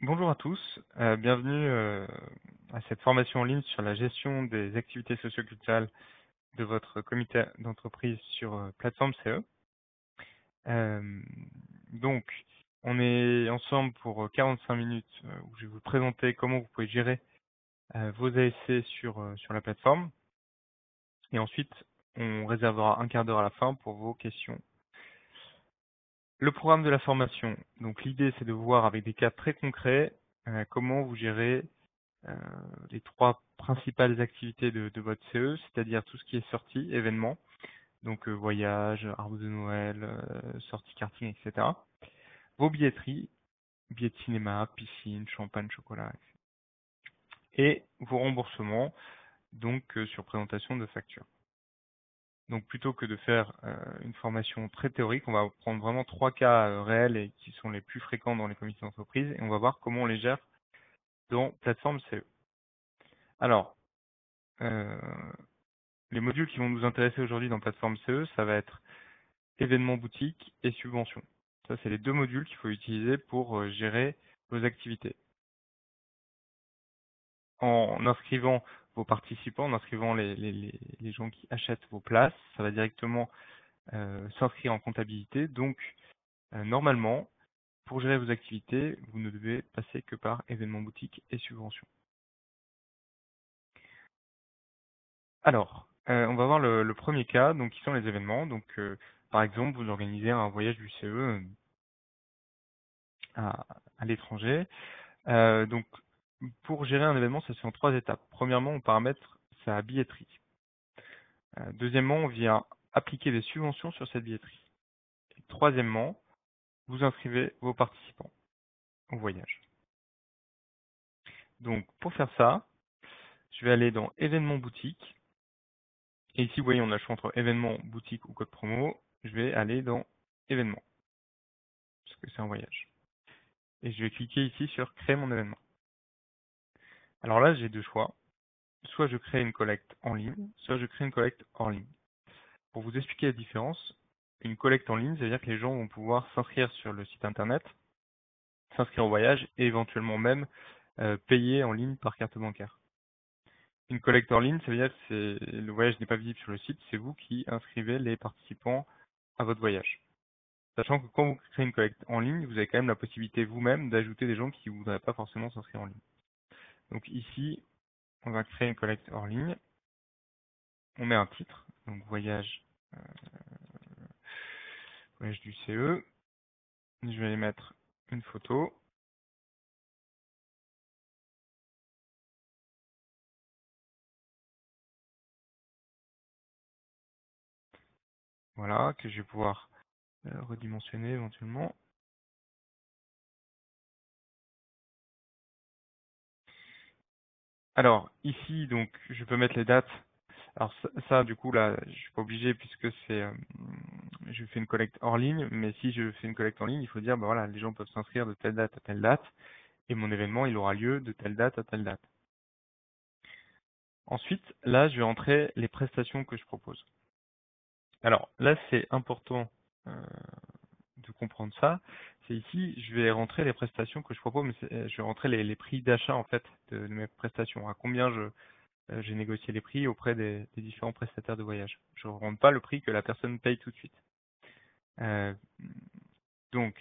Bonjour à tous, bienvenue à cette formation en ligne sur la gestion des activités socioculturelles de votre comité d'entreprise sur plateforme CE. Euh, donc, on est ensemble pour 45 minutes où je vais vous présenter comment vous pouvez gérer vos ASC sur la plateforme. Et ensuite, on réservera un quart d'heure à la fin pour vos questions. Le programme de la formation, donc l'idée c'est de voir avec des cas très concrets comment vous gérez euh, les trois principales activités de votre CE, c'est-à-dire tout ce qui est sortie, événements, donc voyage, arbre de Noël, sortie karting, etc. Vos billetteries, billets de cinéma, piscine, champagne, chocolat, etc. Et vos remboursements, donc sur présentation de factures. Donc plutôt que de faire une formation très théorique, on va prendre vraiment trois cas réels et qui sont les plus fréquents dans les comités d'entreprise et on va voir comment on les gère dans plateforme CE. Alors, euh, les modules qui vont nous intéresser aujourd'hui dans plateforme CE, ça va être événements boutique et subventions. Ça, c'est les deux modules qu'il faut utiliser pour gérer vos activités. En inscrivant vos participants, en inscrivant les gens qui achètent vos places, ça va directement s'inscrire en comptabilité. Donc, normalement, pour gérer vos activités, vous ne devez passer que par événements boutique et subventions. Alors, on va voir le premier cas, donc qui sont les événements. Donc, par exemple, vous organisez un voyage du CE à, à l'étranger. Donc, pour gérer un événement, ça se fait en trois étapes. Premièrement, on paramètre sa billetterie. Deuxièmement, on vient appliquer des subventions sur cette billetterie. Et troisièmement, vous inscrivez vos participants au voyage. Donc, pour faire ça, je vais aller dans événements boutique. Et ici, vous voyez, on a le choix entre événement, boutique ou code promo. Je vais aller dans événements, parce que c'est un voyage. Et je vais cliquer ici sur créer mon événement. Alors là, j'ai deux choix. Soit je crée une collecte en ligne, soit je crée une collecte hors ligne. Pour vous expliquer la différence, une collecte en ligne, ça veut dire que les gens vont pouvoir s'inscrire sur le site internet, s'inscrire au voyage et éventuellement même payer en ligne par carte bancaire. Une collecte en ligne, ça veut dire que le voyage n'est pas visible sur le site, c'est vous qui inscrivez les participants à votre voyage. Sachant que quand vous créez une collecte en ligne, vous avez quand même la possibilité vous-même d'ajouter des gens qui ne voudraient pas forcément s'inscrire en ligne. Donc ici, on va créer une collecte hors ligne. On met un titre, donc voyage, voyage du CE. Je vais aller mettre une photo. Voilà, que je vais pouvoir redimensionner éventuellement. Alors ici, donc, je peux mettre les dates. Alors ça, du coup, là, je suis pas obligé puisque je fais une collecte hors ligne. Mais si je fais une collecte en ligne, il faut dire, bah voilà, les gens peuvent s'inscrire de telle date à telle date, et mon événement, il aura lieu de telle date à telle date. Ensuite, là, je vais entrer les prestations que je propose. Alors là, c'est important de comprendre ça. C'est ici, je vais rentrer les prestations que je propose, mais je vais rentrer les prix d'achat en fait de mes prestations. À combien j'ai négocié les prix auprès des différents prestataires de voyage. Je ne rentre pas le prix que la personne paye tout de suite. Euh, donc,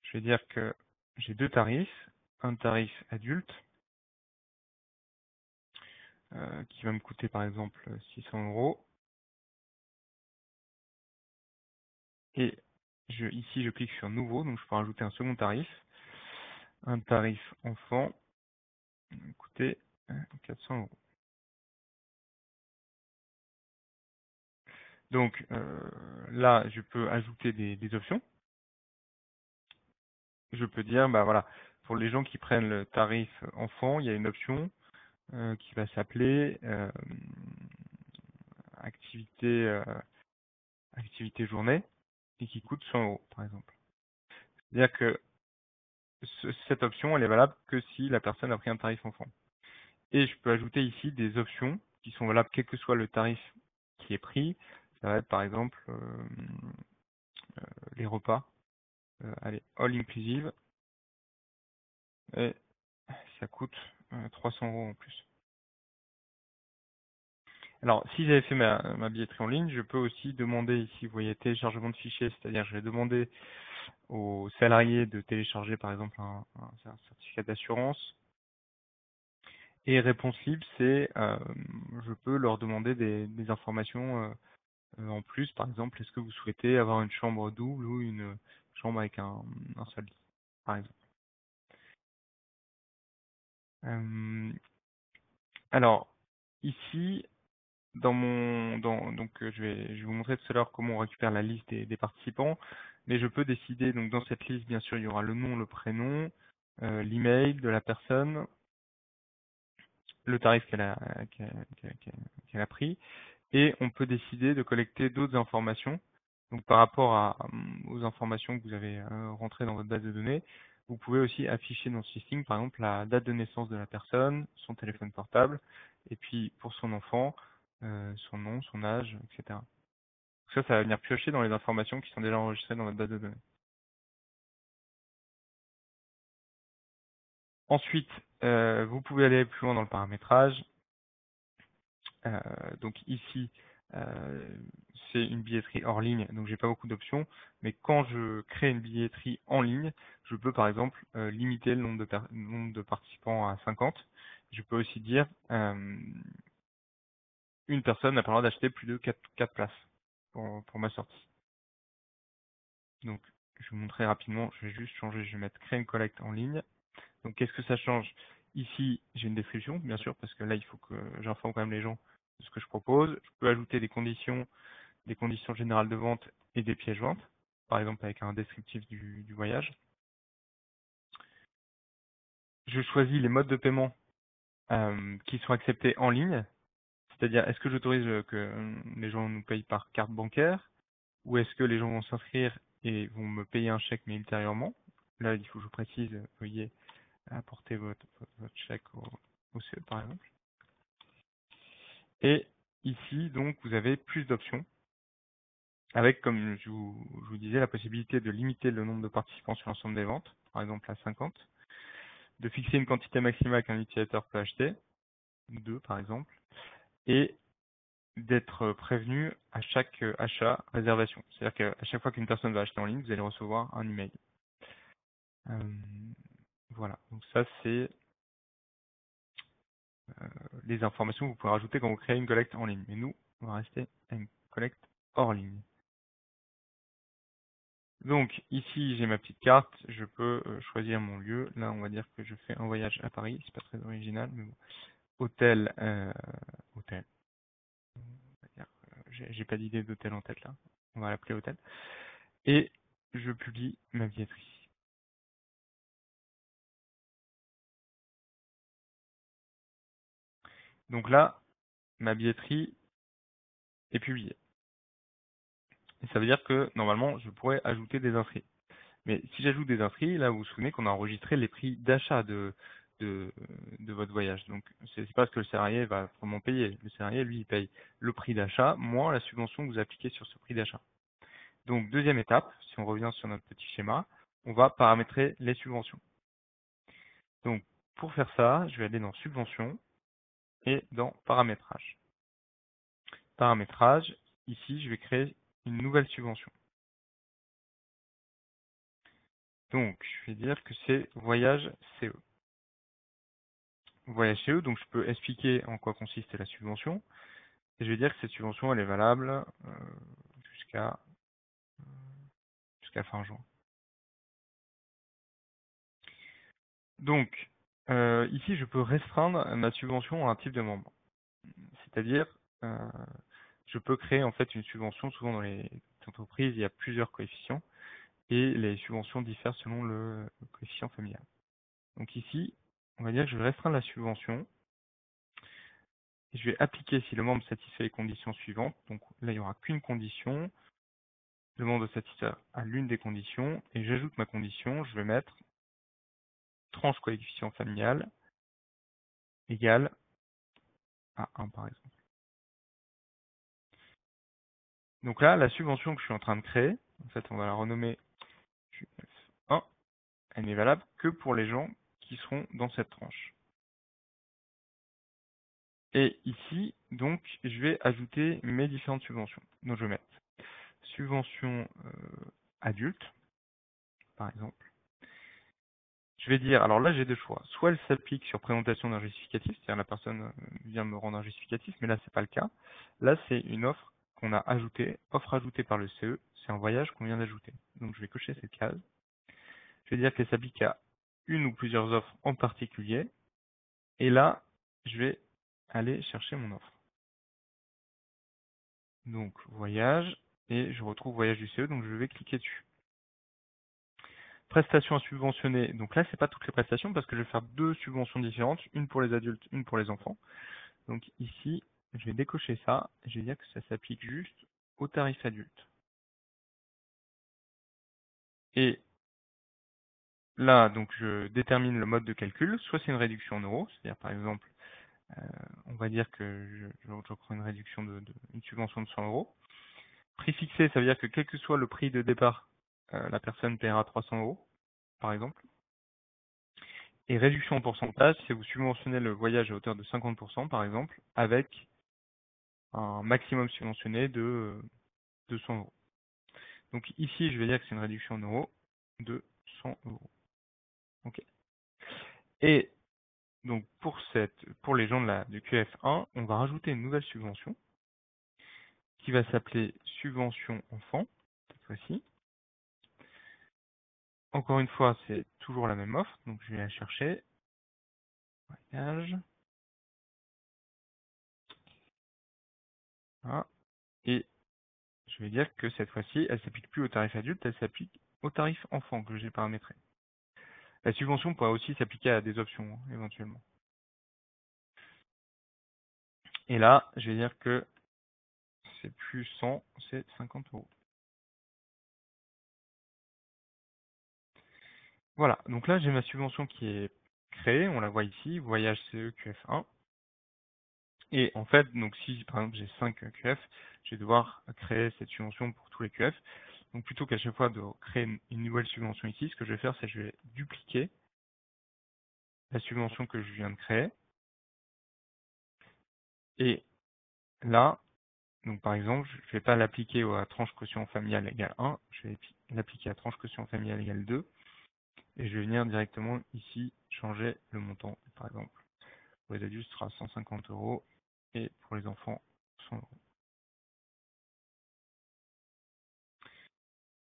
je vais dire que j'ai deux tarifs. Un tarif adulte qui va me coûter par exemple 600 €. Et ici, je clique sur nouveau, donc je peux rajouter un second tarif. Un tarif enfant, coûter 400 €. Donc là, je peux ajouter des options. Je peux dire, bah voilà, pour les gens qui prennent le tarif enfant, il y a une option qui va s'appeler activité, activité journée et qui coûte 100 € par exemple. C'est-à-dire que cette option, elle est valable que si la personne a pris un tarif enfant. Et je peux ajouter ici des options qui sont valables quel que soit le tarif qui est pris. Ça va être par exemple les repas, allez, all inclusive, et ça coûte 300 € en plus. Alors, si j'avais fait ma billetterie en ligne, je peux aussi demander ici, vous voyez, téléchargement de fichiers, c'est-à-dire je vais demander aux salariés de télécharger par exemple un certificat d'assurance. Et réponse libre, c'est je peux leur demander des informations en plus, par exemple, est-ce que vous souhaitez avoir une chambre double ou une chambre avec un seul lit, par exemple. Euh, alors, ici, donc je vais vous montrer tout à l'heure comment on récupère la liste des participants, mais je peux décider, donc dans cette liste, bien sûr, il y aura le nom, le prénom, l'email de la personne, le tarif qu'elle a pris, et on peut décider de collecter d'autres informations. Donc par rapport aux informations que vous avez rentrées dans votre base de données, vous pouvez aussi afficher dans ce listing, par exemple, la date de naissance de la personne, son téléphone portable, et puis pour son enfant, son nom, son âge, etc. Ça va venir piocher dans les informations qui sont déjà enregistrées dans votre base de données. Ensuite, vous pouvez aller plus loin dans le paramétrage. Donc ici, euh, c'est une billetterie hors ligne, donc j'ai pas beaucoup d'options. Mais quand je crée une billetterie en ligne, je peux par exemple limiter le nombre de participants à 50. Je peux aussi dire une personne n'a pas le droit d'acheter plus de 4 places pour ma sortie. Donc je vais vous montrer rapidement, je vais juste changer, je vais mettre créer une collecte en ligne. Donc qu'est-ce que ça change? Ici, j'ai une description, bien sûr, parce que là, il faut que j'informe quand même les gens de ce que je propose. Je peux ajouter des conditions générales de vente et des pièces jointes, par exemple avec un descriptif du voyage. Je choisis les modes de paiement qui sont acceptés en ligne, c'est-à-dire est-ce que j'autorise que les gens nous payent par carte bancaire ou est-ce que les gens vont s'inscrire et vont me payer un chèque mais ultérieurement. Là, il faut que je précise, veuillez apporter votre chèque au CE par exemple. Et ici, donc, vous avez plus d'options avec, comme je vous disais, la possibilité de limiter le nombre de participants sur l'ensemble des ventes, par exemple à 50, de fixer une quantité maximale qu'un utilisateur peut acheter, 2 par exemple, et d'être prévenu à chaque achat réservation. C'est-à-dire qu'à chaque fois qu'une personne va acheter en ligne, vous allez recevoir un email. Voilà, donc ça c'est les informations que vous pouvez rajouter quand vous créez une collecte en ligne. Mais nous, on va rester à une collecte hors ligne. Donc ici j'ai ma petite carte, je peux choisir mon lieu. Là on va dire que je fais un voyage à Paris, c'est pas très original, mais bon. Hôtel, hôtel. On va dire, j'ai pas d'idée d'hôtel en tête là. On va l'appeler hôtel. Et je publie ma billetterie. Donc là, ma billetterie est publiée. Et ça veut dire que normalement je pourrais ajouter des inscrits. Mais si j'ajoute des inscrits, là, vous vous souvenez qu'on a enregistré les prix d'achat de, de votre voyage. Donc, c'est pas ce que le salarié va vraiment payer. Le salarié, lui, il paye le prix d'achat moins la subvention que vous appliquez sur ce prix d'achat. Donc, deuxième étape, si on revient sur notre petit schéma, on va paramétrer les subventions. Donc, pour faire ça, je vais aller dans subventions et dans paramétrage. Paramétrage, ici, je vais créer une nouvelle subvention. Donc, je vais dire que c'est voyage CE. Voyage CE, donc je peux expliquer en quoi consiste la subvention. Et je vais dire que cette subvention, elle est valable jusqu'à jusqu'à fin juin. Donc, ici, je peux restreindre ma subvention à un type de membre. C'est-à-dire, je peux créer en fait une subvention. Souvent dans les entreprises, il y a plusieurs coefficients et les subventions diffèrent selon le coefficient familial. Donc ici, on va dire que je vais restreindre la subvention et je vais appliquer si le membre satisfait les conditions suivantes. Donc là, il n'y aura qu'une condition. Le membre doit satisfaire à l'une des conditions et j'ajoute ma condition. Je vais mettre tranche coefficient familial égale à 1 par exemple. Donc là, la subvention que je suis en train de créer, en fait, on va la renommer QF1, elle n'est valable que pour les gens qui qui seront dans cette tranche. Et ici, donc, je vais ajouter mes différentes subventions. Donc, je vais mettre subvention adulte, par exemple. Je vais dire, alors là, j'ai deux choix. Soit elle s'applique sur présentation d'un justificatif, c'est-à-dire la personne vient me rendre un justificatif, mais là, c'est pas le cas. Là, c'est une offre qu'on a ajoutée, offre ajoutée par le CE, c'est un voyage qu'on vient d'ajouter. Donc, je vais cocher cette case. Je vais dire qu'elle s'applique à une ou plusieurs offres en particulier. Et là, je vais aller chercher mon offre. Donc, voyage, et je retrouve voyage du CE, donc je vais cliquer dessus. Prestations à subventionner, donc là, c'est pas toutes les prestations parce que je vais faire deux subventions différentes, une pour les adultes, une pour les enfants. Donc ici, je vais décocher ça, et je vais dire que ça s'applique juste au tarif adulte. Et là, donc je détermine le mode de calcul, soit c'est une réduction en euros, c'est-à-dire par exemple, on va dire que je prends une réduction une subvention de 100 euros. Prix fixé, ça veut dire que quel que soit le prix de départ, la personne paiera 300 euros, par exemple. Et réduction en pourcentage, c'est vous subventionnez le voyage à hauteur de 50%, par exemple, avec un maximum subventionné de 200 euros. Donc ici, je vais dire que c'est une réduction en euros de 100 euros. Ok. Et donc pour les gens du QF1, on va rajouter une nouvelle subvention qui va s'appeler subvention enfant, cette fois-ci. Encore une fois, c'est toujours la même offre, donc je vais la chercher. Voyage. Voilà. Et je vais dire que cette fois-ci, elle s'applique plus au tarif adulte, elle s'applique au tarif enfant que j'ai paramétré. La subvention pourra aussi s'appliquer à des options, hein, éventuellement. Et là, je vais dire que c'est plus 100, c'est 50 euros. Voilà, donc là, j'ai ma subvention qui est créée, on la voit ici, voyage CE QF1. Et en fait, donc si par exemple j'ai 5 QF, je vais devoir créer cette subvention pour tous les QF. Donc plutôt qu'à chaque fois de créer une nouvelle subvention ici, ce que je vais faire, c'est que je vais dupliquer la subvention que je viens de créer. Et là, donc par exemple, je ne vais pas l'appliquer à tranche quotient familiale égale 1, je vais l'appliquer à tranche quotient familiale égale 2. Et je vais venir directement ici changer le montant. Par exemple, pour les adultes, ce sera 150 euros et pour les enfants, 100 euros.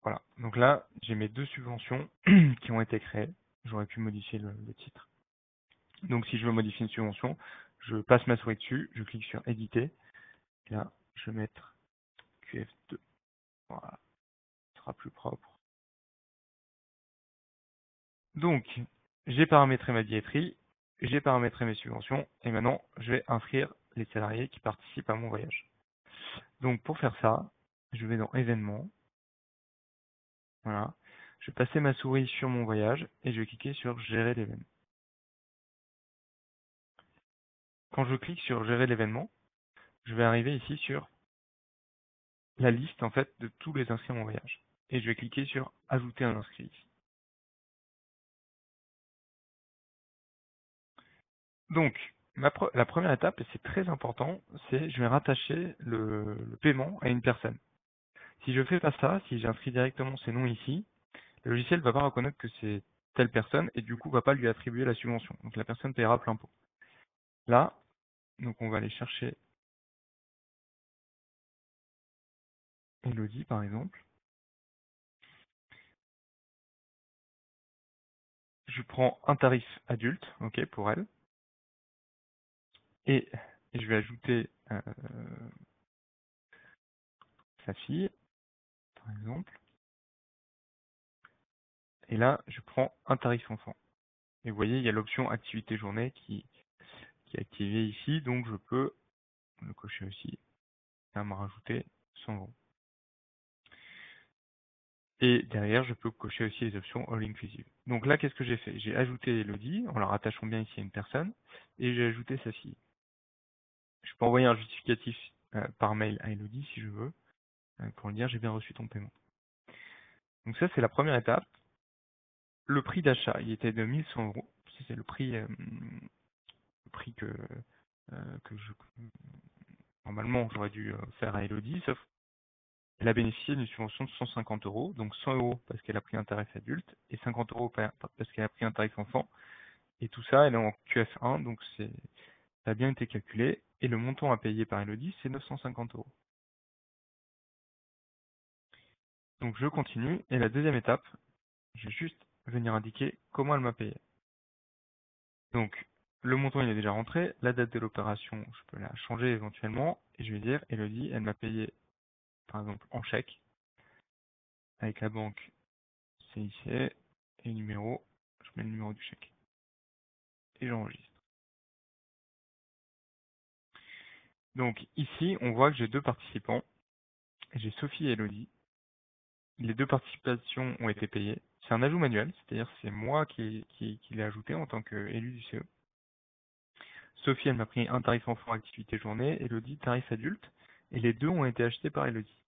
Voilà, donc là, j'ai mes deux subventions qui ont été créées. J'aurais pu modifier le titre. Donc si je veux modifier une subvention, je passe ma souris dessus, je clique sur éditer, et là, je vais mettre QF2. Voilà, ce sera plus propre. Donc, j'ai paramétré ma billetterie, j'ai paramétré mes subventions, et maintenant, je vais inscrire les salariés qui participent à mon voyage. Donc, pour faire ça, je vais dans événements, voilà. Je vais passer ma souris sur mon voyage, et je vais cliquer sur gérer l'événement. Quand je clique sur gérer l'événement, je vais arriver ici sur la liste, en fait, de tous les inscrits à mon voyage. Et je vais cliquer sur ajouter un inscrit ici. Donc, la première étape, et c'est très important, c'est je vais rattacher le paiement à une personne. Si je fais pas ça, si j'inscris directement ces noms ici, le logiciel ne va pas reconnaître que c'est telle personne et du coup va pas lui attribuer la subvention. Donc la personne paiera plein pot. Là, donc on va aller chercher Elodie par exemple. Je prends un tarif adulte, ok, pour elle, et je vais ajouter sa fille, par exemple. Et là, je prends un tarif enfant. Et vous voyez, il y a l'option activité journée qui est activée ici, donc je peux le cocher aussi. Ça va me rajouter 100 euros. Et derrière, je peux cocher aussi les options All Inclusive. Donc là, qu'est-ce que j'ai fait? J'ai ajouté Elodie, en la rattachant bien ici à une personne, et j'ai ajouté sa fille. Je peux envoyer un justificatif par mail à Elodie si je veux, pour lui dire j'ai bien reçu ton paiement. Donc ça, c'est la première étape. Le prix d'achat, il était de 1100 euros. c'est le prix que normalement j'aurais dû faire à Elodie, sauf qu'elle a bénéficié d'une subvention de 150 euros, donc 100 euros parce qu'elle a pris un tarif adulte et 50 euros parce qu'elle a pris un tarif enfant. Et tout ça, elle est en QF1, donc ça a bien été calculé. Et le montant à payer par Elodie, c'est 950 euros. Donc je continue. Et la deuxième étape, je vais juste venir indiquer comment elle m'a payé. Donc le montant il est déjà rentré. La date de l'opération, je peux la changer éventuellement. Et je vais dire, Elodie, elle m'a payé par exemple en chèque avec la banque CIC et le numéro. Je mets le numéro du chèque. Et j'enregistre. Donc ici, on voit que j'ai deux participants. J'ai Sophie et Elodie. Les deux participations ont été payées. C'est un ajout manuel, c'est-à-dire que c'est moi qui l'ai ajouté en tant qu'élu du CE. Sophie, elle m'a pris un tarif enfant activité journée, Elodie, tarif adulte, et les deux ont été achetés par Elodie.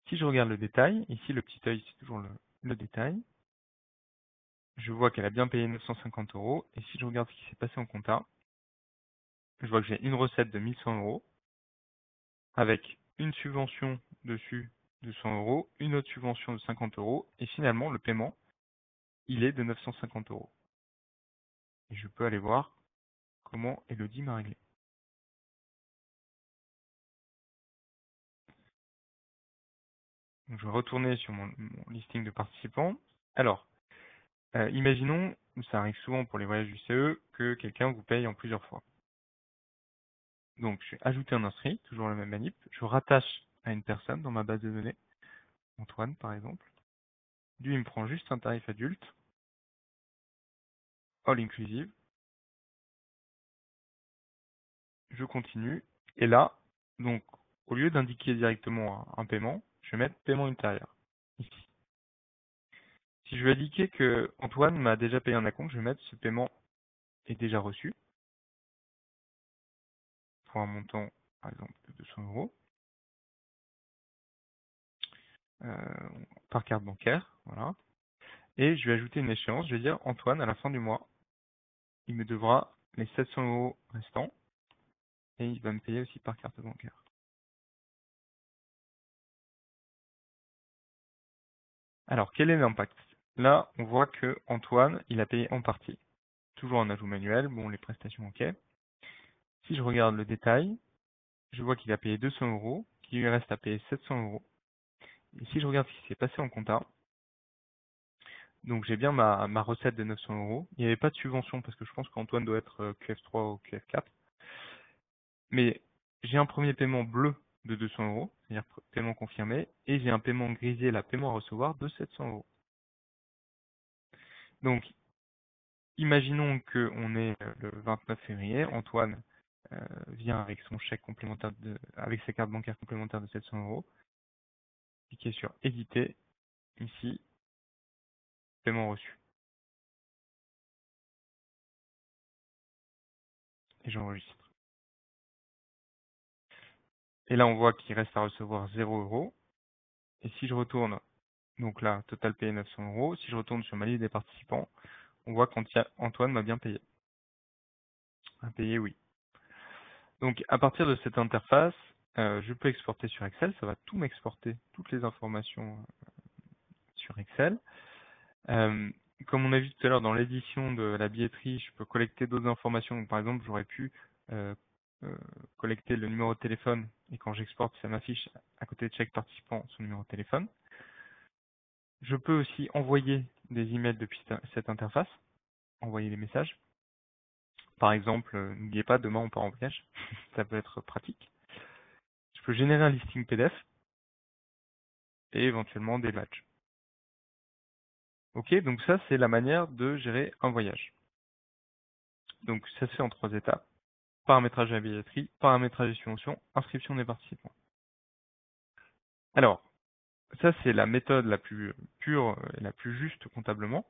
Si je regarde le détail, ici le petit œil c'est toujours le détail, je vois qu'elle a bien payé 950 euros, et si je regarde ce qui s'est passé en compta, je vois que j'ai une recette de 1100 euros, avec une subvention dessus de 100 euros, une autre subvention de 50 euros, et finalement le paiement, il est de 950 euros. Et je peux aller voir comment Elodie m'a réglé. Donc, je vais retourner sur mon listing de participants. Alors, imaginons, ça arrive souvent pour les voyages du CE, que quelqu'un vous paye en plusieurs fois. Donc, je vais ajouter un inscrit, toujours la même manip. Je rattache à une personne dans ma base de données, Antoine par exemple. Lui, il me prend juste un tarif adulte, all inclusive. Je continue. Et là, donc, au lieu d'indiquer directement un paiement, je vais mettre paiement ultérieur, ici. Si je veux indiquer que Antoine m'a déjà payé un acompte, je vais mettre ce paiement est déjà reçu pour un montant, par exemple, de 200 euros par carte bancaire. Voilà. Et je vais ajouter une échéance. Je vais dire Antoine, à la fin du mois, il me devra les 700 euros restants et il va me payer aussi par carte bancaire. Alors, quel est l'impact? Là, on voit que Antoine, il a payé en partie. Toujours en ajout manuel. Bon, les prestations, ok. Si je regarde le détail, je vois qu'il a payé 200 euros, qu'il lui reste à payer 700 euros. Et si je regarde ce qui s'est passé en compta, donc j'ai bien ma recette de 900 euros. Il n'y avait pas de subvention parce que je pense qu'Antoine doit être QF3 ou QF4. Mais j'ai un premier paiement bleu de 200 euros, c'est-à-dire paiement confirmé, et j'ai un paiement grisé, là, paiement à recevoir, de 700 euros. Donc, imaginons qu'on est le 29 février, Antoine vient avec son chèque complémentaire, avec sa carte bancaire complémentaire de 700 euros, cliquez sur éditer, ici, paiement reçu, et j'enregistre. Et là, on voit qu'il reste à recevoir 0 euros, et si je retourne, donc là, total payé 900 euros, si je retourne sur ma liste des participants, on voit qu'Antoine m'a bien payé. A payé, oui. Donc à partir de cette interface, je peux exporter sur Excel, ça va tout m'exporter, toutes les informations sur Excel. Comme on a vu tout à l'heure dans l'édition de la billetterie, je peux collecter d'autres informations. Donc, par exemple, j'aurais pu euh, collecter le numéro de téléphone et quand j'exporte, ça m'affiche à côté de chaque participant son numéro de téléphone. Je peux aussi envoyer des emails depuis cette interface, envoyer des messages. Par exemple, n'oubliez pas, demain on part en voyage, ça peut être pratique. Je peux générer un listing PDF et éventuellement des badges. Ok, donc ça c'est la manière de gérer un voyage. Donc ça se fait en 3 étapes. Paramétrage de la billetterie, paramétrage des subventions, inscription des participants. Alors, ça c'est la méthode la plus pure et la plus juste comptablement.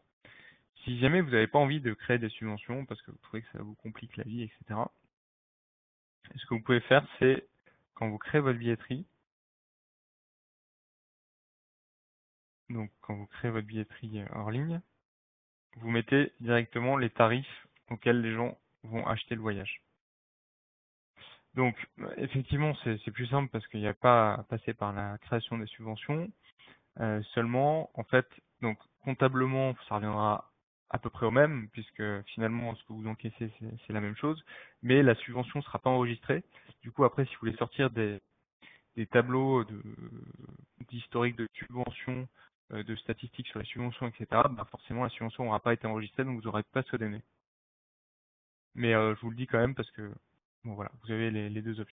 Si jamais vous n'avez pas envie de créer des subventions parce que vous trouvez que ça vous complique la vie, etc., ce que vous pouvez faire, c'est quand vous créez votre billetterie, donc quand vous créez votre billetterie hors ligne, vous mettez directement les tarifs auxquels les gens vont acheter le voyage. Donc, effectivement, c'est plus simple parce qu'il n'y a pas à passer par la création des subventions. Seulement, en fait, donc comptablement, ça reviendra à peu près au même, puisque finalement, ce que vous encaissez, c'est la même chose, mais la subvention ne sera pas enregistrée. Du coup, après, si vous voulez sortir des tableaux d'historique de subventions, de statistiques sur les subventions, etc., bah forcément, la subvention n'aura pas été enregistrée, donc vous n'aurez pas ce données. Mais je vous le dis quand même parce que, bon voilà, vous avez les deux options.